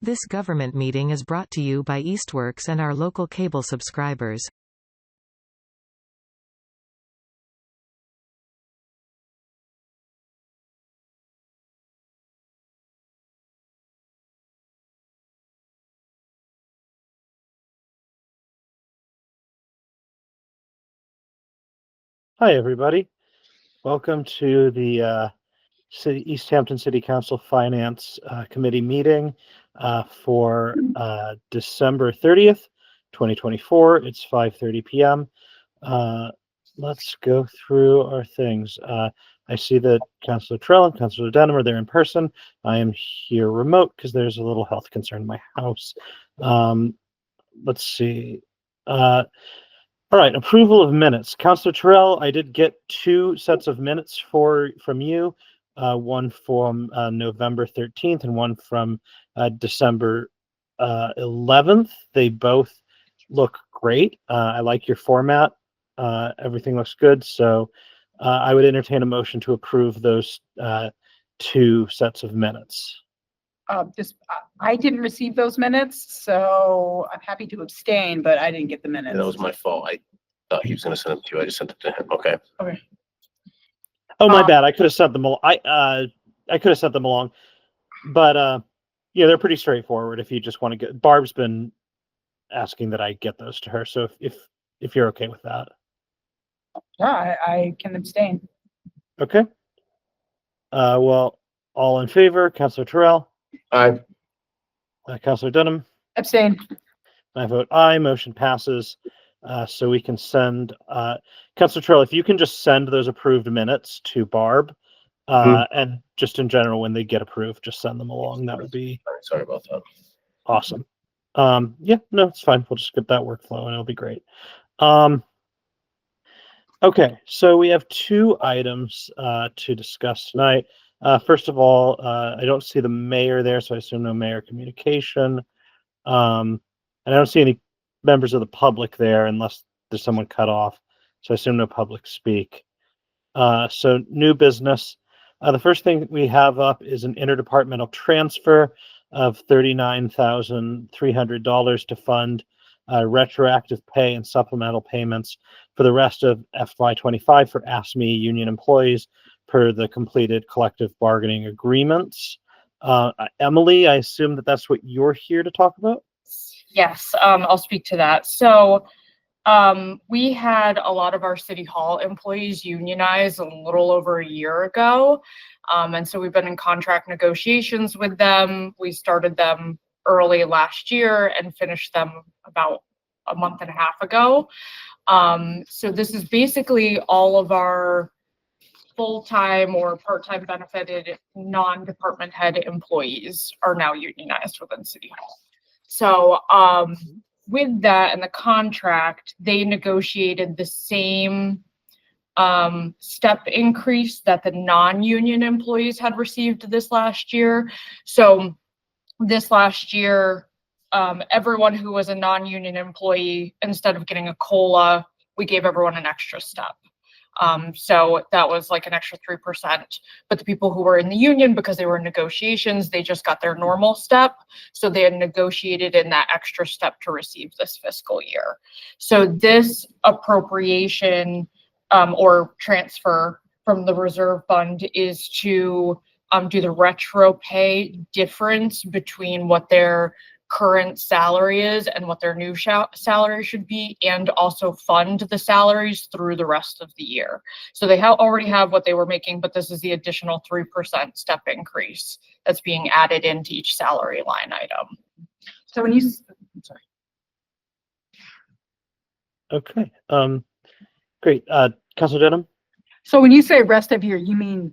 This government meeting is brought to you by Eastworks and our local cable subscribers. Hi, everybody. Welcome to the Easthampton City Council Finance Committee meeting for December 30th, 2024. It's 5:30 p.m. Let's go through our things. I see that Councilor Trell and Councilor Denham are there in person. I am here remote because there's a little health concern in my house. Let's see. All right, approval of minutes. Councilor Terrell, I did get 2 sets of minutes from you, one from November 13th and one from December 11th. They both look great. I like your format. Everything looks good. So I would entertain a motion to approve those 2 sets of minutes. I didn't receive those minutes, so I'm happy to abstain, but I didn't get the minutes. Yeah, that was my fault. I thought he was going to send them to you. I just sent it to him. Okay. Okay. Oh, my bad. I could have sent them. I could have sent them along, but yeah, they're pretty straightforward. If you just want to get, Barb's been asking that I get those to her. So if you're okay with that, Yeah, I can abstain. okay. Well, all in favor, Councilor Terrell. Aye. Councilor Dunham. Abstain. I vote aye. Motion passes. So we can send Councilor Terrell, if you can just send those approved minutes to Barb, and just in general, when they get approved, just send them along. That would be sorry about that. awesome. Yeah, no, it's fine. We'll just get that workflow and it'll be great. Okay, so we have 2 items to discuss tonight. First of all, I don't see the mayor there, so I assume no mayor communication. And I don't see any members of the public there unless there's someone cut off. So I assume no public speak. So new business. The first thing we have up is an interdepartmental transfer of $39,300 to fund retroactive pay and supplemental payments for the rest of FY25 for ASME union employees per the completed collective bargaining agreements. Emily, I assume that that's what you're here to talk about? Yes, I'll speak to that. So we had a lot of our City Hall employees unionize a little over a year ago. And so we've been in contract negotiations with them. We started them early last year and finished them about a month and a half ago. So this is basically all of our full-time or part-time benefited non-department head employees are now unionized within City Hall. So with that and the contract, they negotiated the same step increase that the non-union employees had received this last year. So this last year, everyone who was a non-union employee, instead of getting a COLA, we gave everyone an extra step. So that was like an extra 3%, but the people who were in the union, because they were in negotiations, they just got their normal step. So they had negotiated in that extra step to receive this fiscal year. So this appropriation or transfer from the reserve fund is to do the retro pay difference between what their current salary is and what their new salary should be, and also fund the salaries through the rest of the year. So they already have what they were making, but this is the additional 3% step increase that's being added into each salary line item. So when you, sorry. Okay, great. Councilor Denham? So when you say rest of year, you mean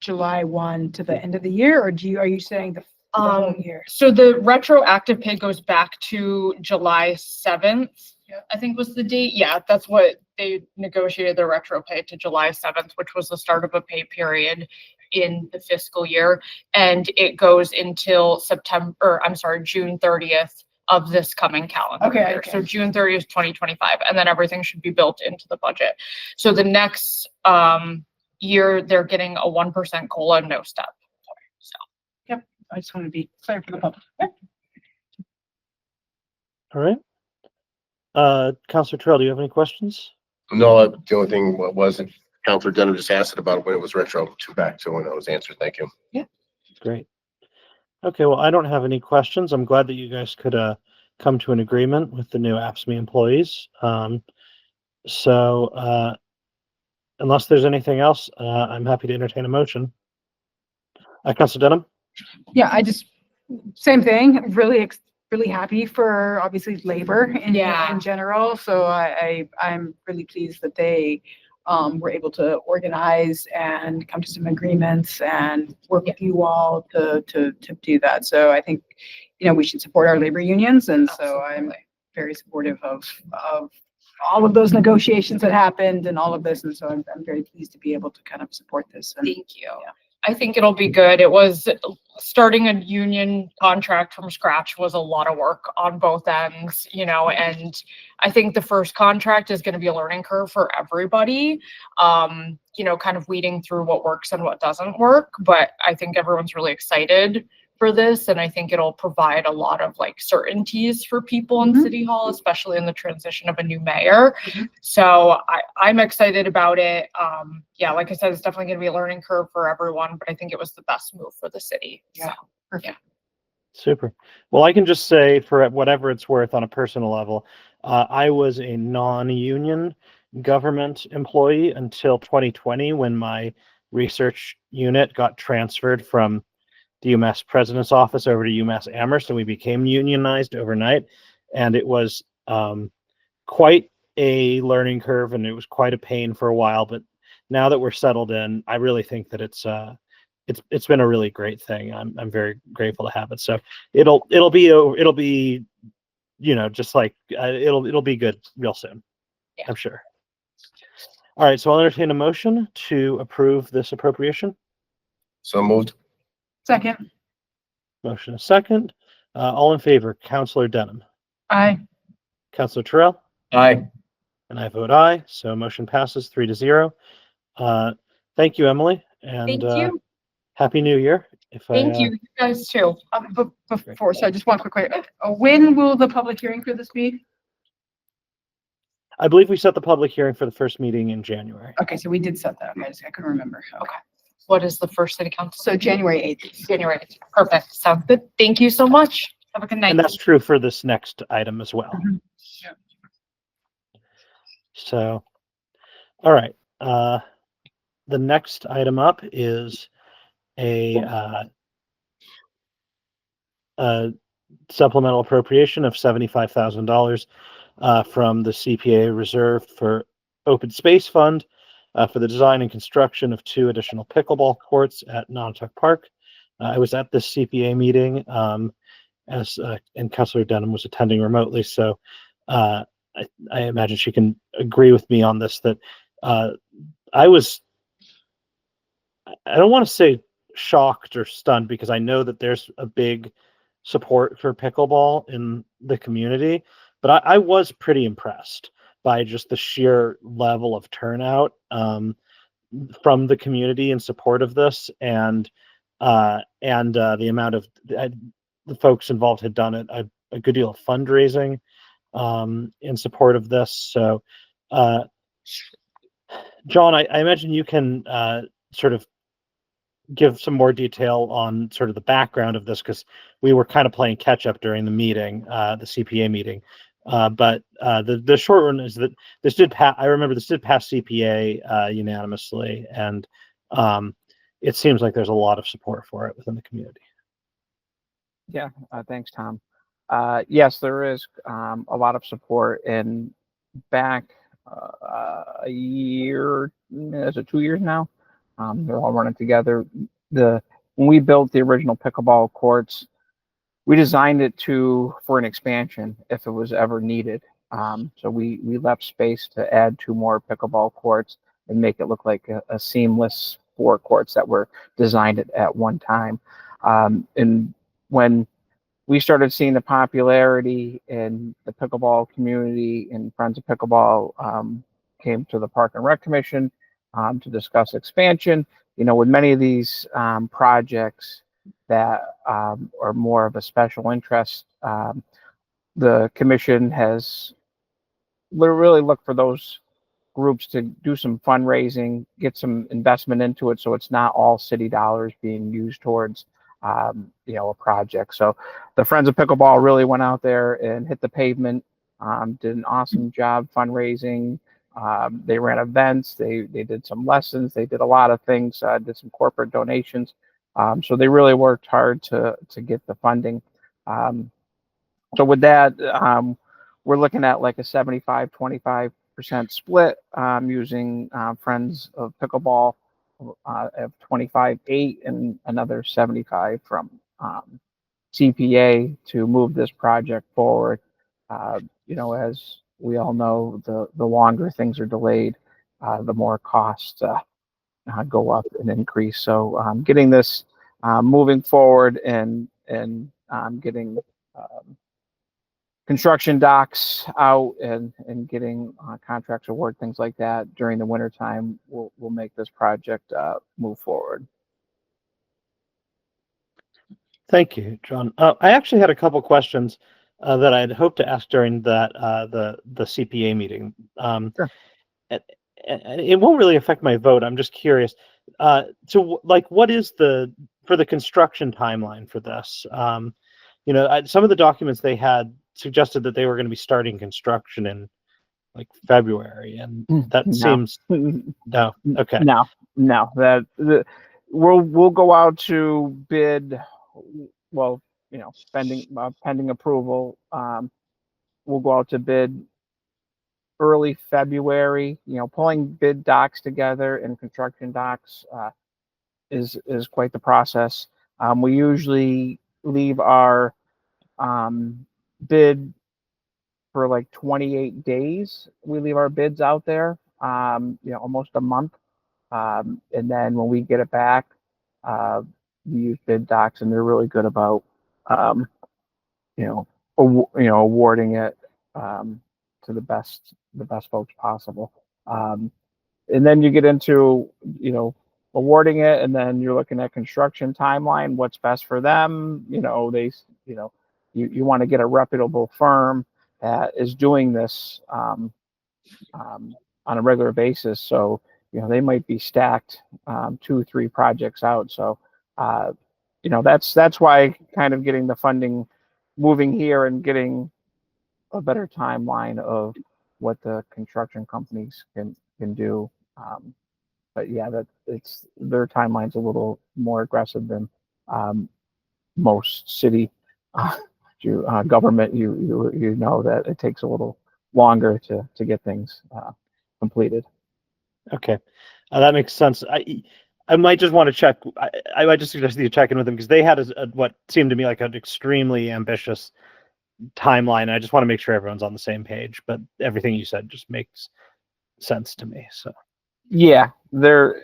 July 1 to the end of the year, or are you saying the whole year? So the retroactive pay goes back to July 7th, I think was the date. Yeah, that's what they negotiated, the retro pay to July 7th, which was the start of a pay period in the fiscal year. And it goes until June 30th of this coming calendar year. Okay. So June 30th, 2025, and then everything should be built into the budget. So the next year, they're getting a 1% COLA, no step. So. Yep. I just want to be clear for the public. All right. Councilor Terrell, do you have any questions? No, the only thing was Counselor Denham just asked it about when it was retro to back to when it was answered. Thank you. Great. Okay, well, I don't have any questions. I'm glad that you guys could come to an agreement with the new APSME employees. Unless there's anything else, I'm happy to entertain a motion. Councilor Denham? Yeah, I just, same thing, really happy for obviously labor in general. So I'm really pleased that they were able to organize and come to some agreements and work with you all to do that. So I think, we should support our labor unions. And so I'm very supportive of all of those negotiations that happened and all of this. And so I'm very pleased to be able to kind of support this. And Thank you. I think it'll be good. It was starting a union contract from scratch was a lot of work on both ends, and I think the first contract is going to be a learning curve for everybody, kind of weeding through what works and what doesn't work. But I think everyone's really excited for this, and I think it'll provide a lot of certainties for people in City Hall, especially in the transition of a new mayor. So I'm excited about it. Like I said, it's definitely going to be a learning curve for everyone, but I think it was the best move for the city. Yeah, perfect. Super. Well, I can just say, for whatever it's worth on a personal level, I was a non-union government employee until 2020 when my research unit got transferred from the UMass president's office over to UMass Amherst, and we became unionized overnight. And it was quite a learning curve, and it was quite a pain for a while. But now that we're settled in, I really think that it's been a really great thing. I'm very grateful to have it. So it'll be just like it'll be good real soon. Yeah. I'm sure. All right, so I'll entertain a motion to approve this appropriation. So moved. Second. Motion a second. All in favor, Councilor Denham. Aye. Councilor Terrell. Aye. And I vote aye. So motion passes 3-0. Thank you, Emily. And Thank you. Happy New Year. Thank you. You guys too. But before, so just one quick question. When will the public hearing for this be? I believe we set the public hearing for the first meeting in January. Okay, so we did set that. Okay, I couldn't remember. Okay. What is the first city council? So January 8th. January 8th. Perfect. Sounds good. Thank you so much. Have a good night. And that's true for this next item as well. Yeah. So, all right. The next item up is a supplemental appropriation of $75,000 from the CPA reserve for open space fund for the design and construction of 2 additional pickleball courts at Nantucket Park. I was at this CPA meeting and Councilor Denham was attending remotely, so I imagine she can agree with me on this, that I don't want to say shocked or stunned, because I know that there's a big support for pickleball in the community, but I was pretty impressed by just the sheer level of turnout from the community in support of this, and the amount of the folks involved had done a good deal of fundraising in support of this. So, John, I imagine you can sort of give some more detail on sort of the background of this, because we were kind of playing catch up during the meeting, the CPA meeting. But the short one is that this did pass. I remember this did pass CPA unanimously, and it seems like there's a lot of support for it within the community. Yeah, thanks, Tom. Yes, there is a lot of support, and back a year, is it 2 years now? They're all running together. When we built the original pickleball courts, we designed it for an expansion if it was ever needed. So we left space to add 2 more pickleball courts and make it look like a seamless 4 courts that were designed at one time. And when we started seeing the popularity in the pickleball community, and Friends of Pickleball came to the Park and Rec Commission to discuss expansion. With many of these projects that are more of a special interest, the commission has really looked for those groups to do some fundraising, get some investment into it, so it's not all city dollars being used towards a project. So the Friends of Pickleball really went out there and hit the pavement, did an awesome job fundraising. They ran events, they did some lessons, they did a lot of things, did some corporate donations. So they really worked hard to get the funding. So with that, we're looking at like a 75-25% split, using Friends of Pickleball of 25.8 and another 75 from CPA to move this project forward. As we all know, the longer things are delayed, the more costs go up and increase. So getting this moving forward and getting construction docs out and getting contracts award, things like that during the winter time will make this project move forward. Thank you, John. I actually had a couple questions that I'd hoped to ask during that the CPA meeting. Sure. It won't really affect my vote. I'm just curious. So, like, what is for the construction timeline for this? Some of the documents they had suggested that they were going to be starting construction in like February, and that seems no. Okay. No. We'll go out to bid. Well, pending approval, we'll go out to bid early February. Pulling bid docs together and construction docs is quite the process. We usually leave our bid for like 28 days. We leave our bids out there, almost a month. And then when we get it back, we use bid docs, and they're really good about, awarding it to the best folks possible. And then you get into, awarding it, and then you're looking at construction timeline, what's best for them. You want to get a reputable firm that is doing this on a regular basis. So, they might be stacked 2-3 projects out. So, that's why kind of getting the funding moving here and getting a better timeline of what the construction companies can do. But yeah, their timeline's a little more aggressive than most city government. You know that it takes a little longer to get things completed. Okay, that makes sense. I might just want to check. I might just suggest that you check in with them, because they had what seemed to me like an extremely ambitious timeline. I just want to make sure everyone's on the same page. But everything you said just makes sense to me. So yeah, their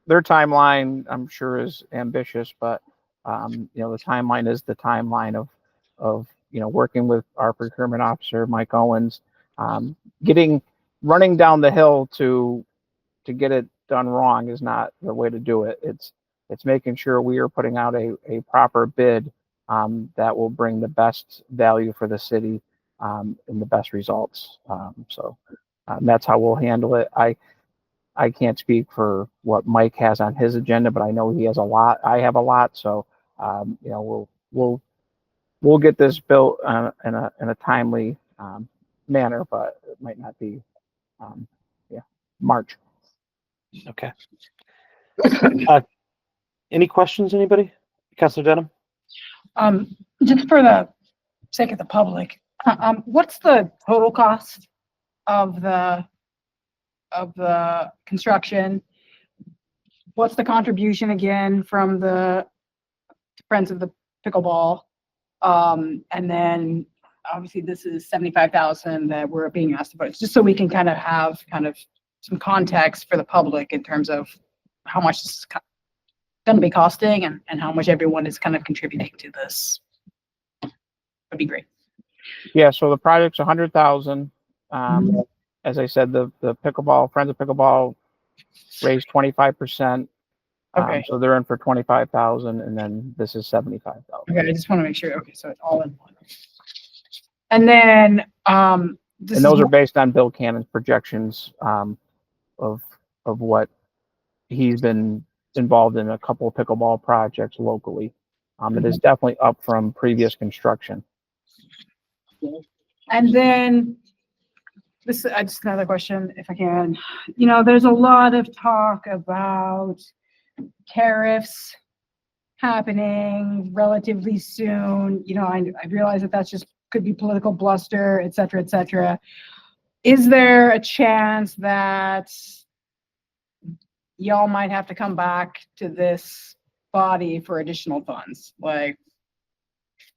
timeline, I'm sure, is ambitious, but the timeline is the timeline of working with our procurement officer, Mike Owens, running down the hill to get it done wrong is not the way to do it. It's making sure we are putting out a proper bid that will bring the best value for the city and the best results. So that's how we'll handle it. I can't speak for what Mike has on his agenda, but I know he has a lot. I have a lot. So we'll get this built in a timely manner, but it might not be March. okay. Any questions, anybody? Councilor Denham? Just for the sake of the public, what's the total cost of the construction? What's the contribution again from the Friends of the Pickleball? And then obviously this is 75,000 that we're being asked about. It's just so we can kind of have some context for the public in terms of how much this is going to be costing and how much everyone is kind of contributing to this. That'd be great. Yeah, so the project's 100,000. As I said, the Friends of Pickleball raised 25%. Okay. So they're in for 25,000, and then this is 75,000. Okay, I just want to make sure. Okay, so it's all in one. And then, And this those is are based on Bill Cannon's projections of what he's been involved in a couple of pickleball projects locally. It is definitely up from previous construction. And then this, just another question, if I can. You know, there's a lot of talk about tariffs happening relatively soon. You know, I realize that that's just could be political bluster, et cetera, et cetera. Is there a chance that y'all might have to come back to this body for additional funds? Like,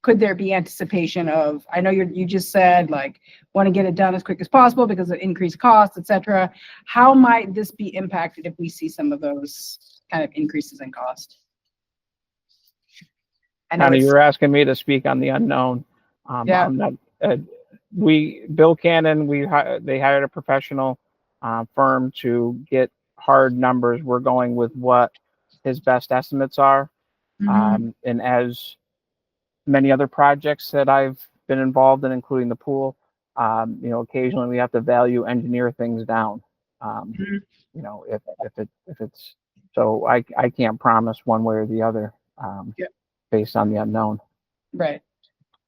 could there be anticipation of, I know you just said like want to get it done as quick as possible because of increased costs, et cetera. How might this be impacted if we see some of those kind of increases in cost? I know Connie, it's, you're asking me to speak on the unknown. Yeah. I'm not, Bill Cannon, they hired a professional firm to get hard numbers. We're going with what his best estimates are. And as many other projects that I've been involved in, including the pool, you know, occasionally we have to value engineer things down. You know, if it's, so I can't promise one way or the other based on the unknown. right.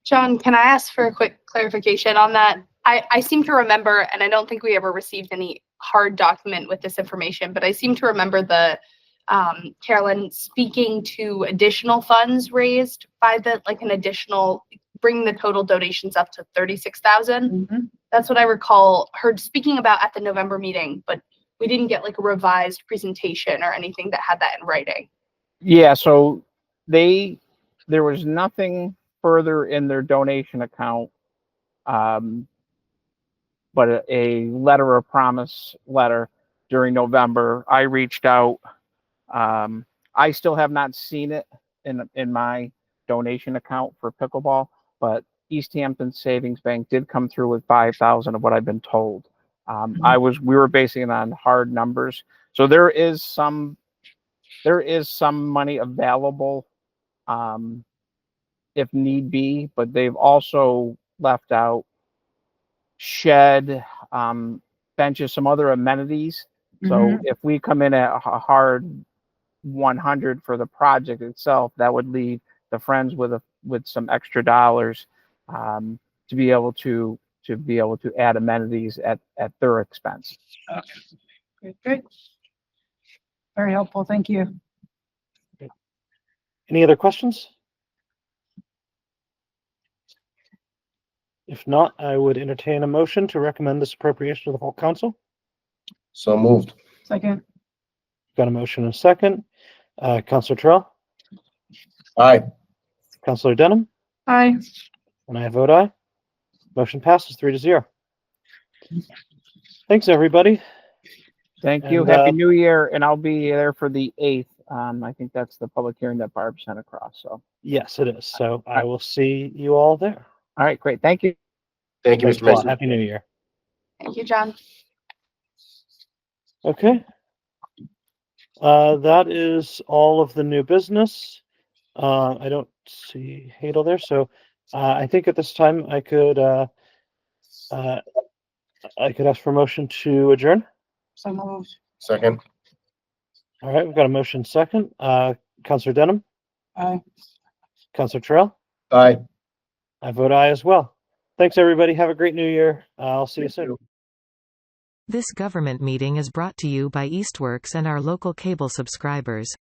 John, can I ask for a quick clarification on that? I seem to remember, and I don't think we ever received any hard document with this information, but I seem to remember the Carolyn speaking to additional funds raised by the, like an additional, bringing the total donations up to 36,000. That's what I recall her speaking about at the November meeting, but we didn't get like a revised presentation or anything that had that in writing. Yeah, so there was nothing further in their donation account, but a letter of promise letter during November. I reached out. I still have not seen it in my donation account for pickleball, but Easthampton Savings Bank did come through with 5,000 of what I've been told. We were basing it on hard numbers. So there is some money available if need be, but they've also left out shed, benches, some other amenities. So if we come in at a hard 100 for the project itself, that would leave the Friends with some extra dollars to be able to add amenities at their expense. Okay, good. Very helpful. Thank you. Any other questions? If not, I would entertain a motion to recommend this appropriation to the whole council. So moved. Second. Got a motion and a second. Councilor Terrell, Aye. Councilor Denham, Aye. and I vote aye. Motion passes 3-0. Thanks, everybody. Thank you. And, Happy New Year, and I'll be there for the 8th. I think that's the public hearing that Barb sent across. So Yes, it is. So I will see you all there. all right, great. Thank you. Thank you, Thanks Mr. a lot. Mason. Happy New Year. Thank you, John. Okay. That is all of the new business. I don't see Hadel there, so I think at this time I could ask for a motion to adjourn. So moved. Second. All right, we've got a motion second. Councilor Denham, Aye. Councilor Terrell, Aye. I vote aye as well. Thanks, everybody. Have a great New Year. I'll see you soon. This government meeting is brought to you by Eastworks and our local cable subscribers.